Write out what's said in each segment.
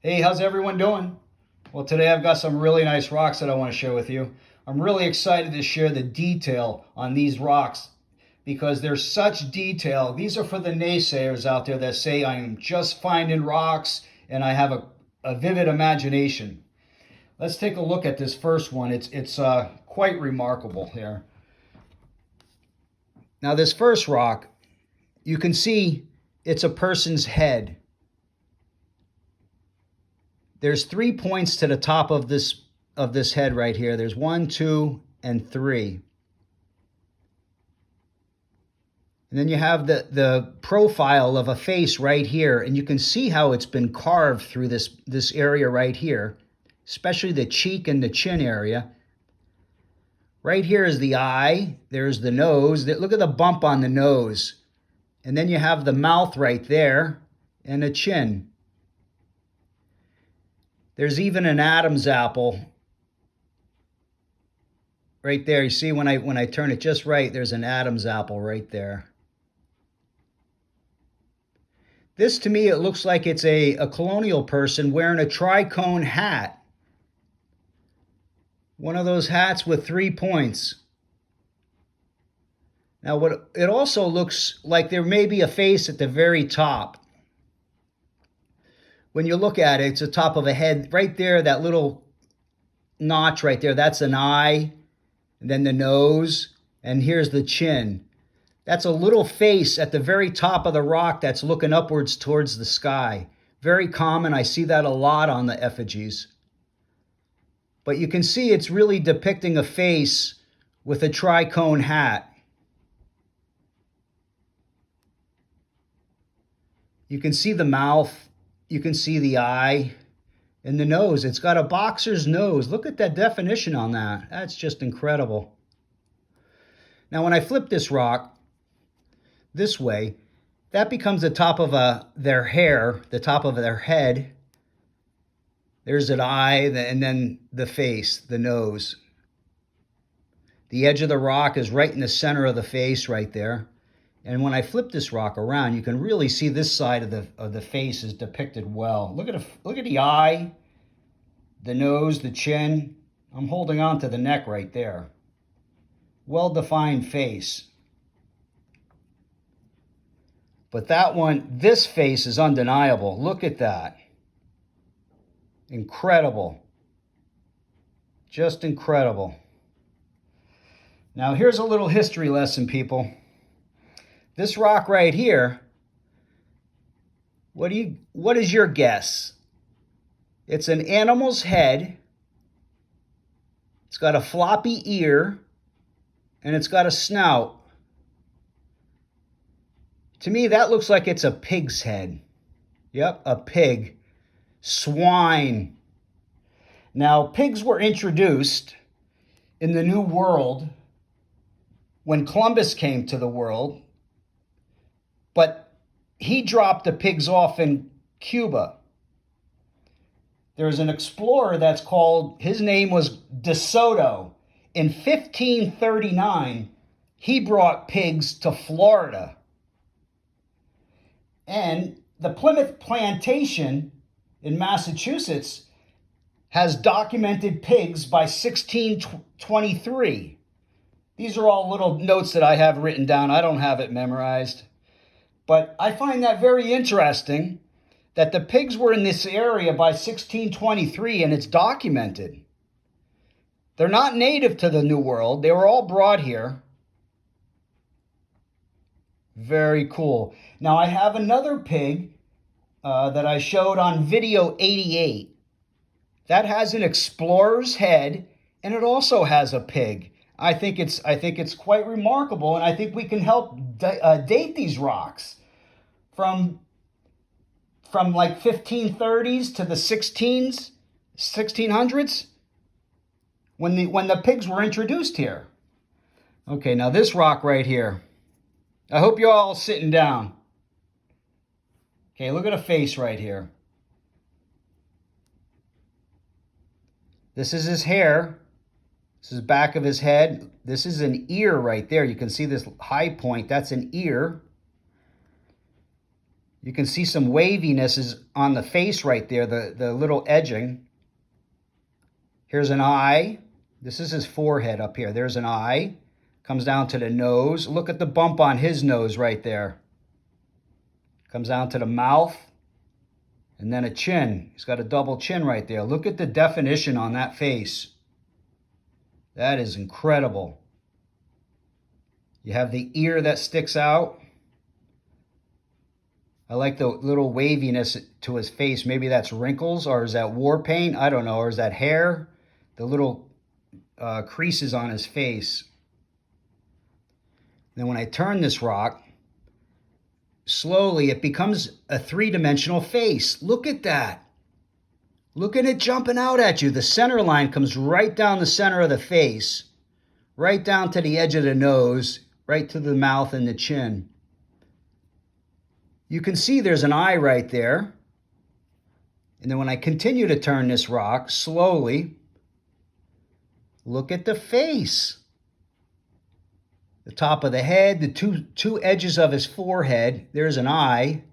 Hey, how's everyone doing? Well, today I've got some really nice rocks that I want to share with you. I'm really excited to share the detail on these rocks because there's such detail. These are for the naysayers out there that say I'm just finding rocks and I have a vivid imagination. Let's take a look at this first one. It's quite remarkable here. Now, this first rock, you can see it's a person's head. There's 3 points to the top of this head right here. There's 1, 2, and 3. And then you have the profile of a face right here, and you can see how it's been carved through this area right here, especially the cheek and the chin area. Right here is the eye. There's the nose. Look at the bump on the nose. And then you have the mouth right there and a chin. There's even an Adam's apple right there. You see when I turn it just right, there's an Adam's apple right there. This, to me, it looks like it's a colonial person wearing a tricone hat. One of those hats with 3 points. Now, it also looks like there may be a face at the very top. When you look at it, it's the top of a head. Right there, that little notch right there, that's an eye. And then the nose. And here's the chin. That's a little face at the very top of the rock that's looking upwards towards the sky. Very common. I see that a lot on the effigies. But you can see it's really depicting a face with a tricone hat. You can see the mouth. You can see the eye and the nose. It's got a boxer's nose. Look at that definition on that. That's just incredible. Now, when I flip this rock this way, that becomes the top of their hair, the top of their head. There's an eye, and then the face, the nose. The edge of the rock is right in the center of the face right there. And when I flip this rock around, you can really see this side of the face is depicted well. Look at the eye, the nose, the chin. I'm holding on to the neck right there. Well-defined face. But that one, this face is undeniable. Look at that. Incredible. Just incredible. Now, here's a little history lesson, people. This rock right here, what is your guess? It's an animal's head. It's got a floppy ear, and it's got a snout. To me, that looks like it's a pig's head. Yep, a pig. Swine. Now, pigs were introduced in the New World when Columbus came to the world. But he dropped the pigs off in Cuba. There's an explorer that's called, his name was De Soto. In 1539, he brought pigs to Florida. And the Plymouth Plantation in Massachusetts has documented pigs by 1623. These are all little notes that I have written down. I don't have it memorized. But I find that very interesting that the pigs were in this area by 1623, and it's documented. They're not native to the New World. They were all brought here. Very cool. Now, I have another pig that I showed on video 88. That has an explorer's head, and it also has a pig. I think it's quite remarkable, and I think we can help date these rocks from like 1530s to the 1600s when the pigs were introduced here. Okay, now this rock right here. I hope you're all sitting down. Okay, look at a face right here. This is his hair. This is the back of his head. This is an ear right there. You can see this high point. That's an ear. You can see some waviness is on the face right there, the little edging. Here's an eye. This is his forehead up here. There's an eye. Comes down to the nose. Look at the bump on his nose right there. Comes down to the mouth. And then a chin. He's got a double chin right there. Look at the definition on that face. That is incredible. You have the ear that sticks out. I like the little waviness to his face. Maybe that's wrinkles, or is that war paint? I don't know. Or is that hair? The little creases on his face. Then when I turn this rock, slowly it becomes a three-dimensional face. Look at that. Look at it jumping out at you. The center line comes right down the center of the face, right down to the edge of the nose, right to the mouth and the chin. You can see there's an eye right there. And then when I continue to turn this rock slowly, look at the face. The top of the head, the two edges of his forehead, there's an eye,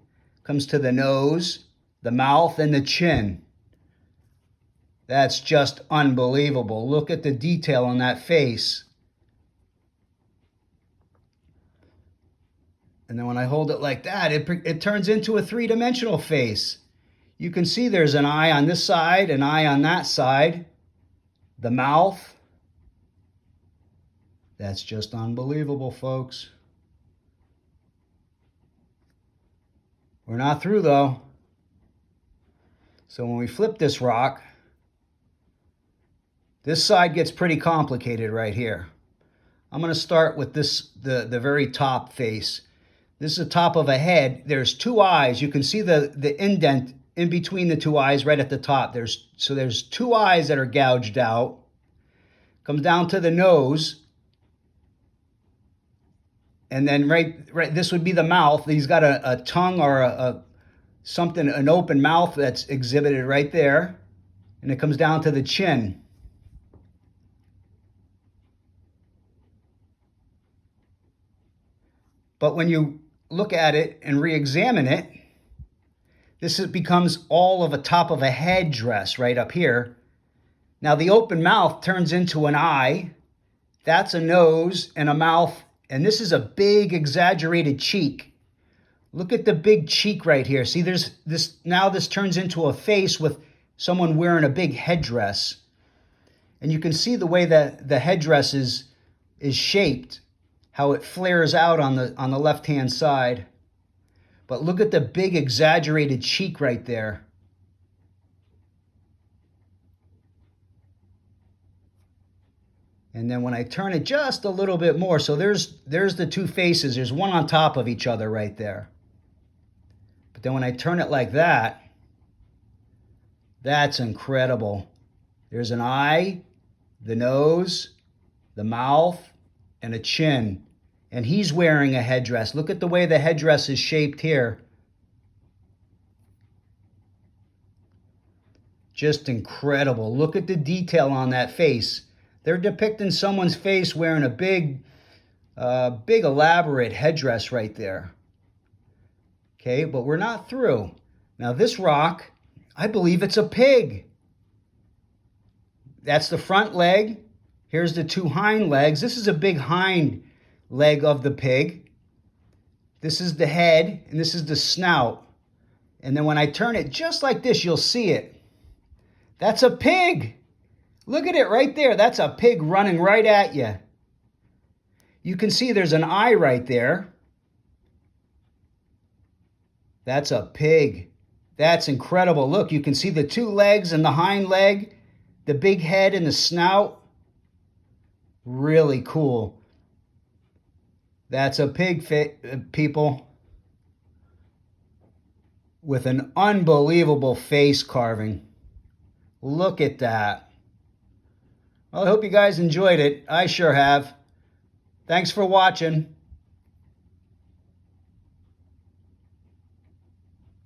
comes to the nose, the mouth, and the chin. That's just unbelievable. Look at the detail on that face. And then when I hold it like that, it turns into a three-dimensional face. You can see there's an eye on this side, an eye on that side, the mouth. That's just unbelievable, folks. We're not through, though. So when we flip this rock, this side gets pretty complicated right here. I'm going to start with this, the very top face. This is the top of a head. There's two eyes. You can see the indent in between the two eyes right at the top. There's two eyes that are gouged out. Comes down to the nose. And then right, this would be the mouth. He's got a tongue or an open mouth that's exhibited right there. And it comes down to the chin. But when you look at it and re-examine it, becomes all of a top of a headdress right up here. Now the open mouth turns into an eye. That's a nose and a mouth. And this is a big exaggerated cheek. Look at the big cheek right here. See, now this turns into a face with someone wearing a big headdress. And you can see the way that the headdress is shaped, how it flares out on the left-hand side. But look at the big exaggerated cheek right there. And then when I turn it just a little bit more, so there's the two faces. There's one on top of each other right there. But then when I turn it like that, that's incredible. There's an eye, the nose, the mouth, and a chin. And he's wearing a headdress. Look at the way the headdress is shaped here. Just incredible. Look at the detail on that face. They're depicting someone's face wearing a big elaborate headdress right there. Okay, but we're not through. Now this rock, I believe it's a pig. That's the front leg. Here's the two hind legs. This is a big hind leg of the pig. This is the head, and this is the snout. And then when I turn it just like this, you'll see it. That's a pig. Look at it right there. That's a pig running right at you. You can see there's an eye right there. That's a pig. That's incredible. Look, you can see the two legs and the hind leg, the big head and the snout. Really cool. That's a pig, people, with an unbelievable face carving. Look at that. Well, I hope you guys enjoyed it. I sure have. Thanks for watching.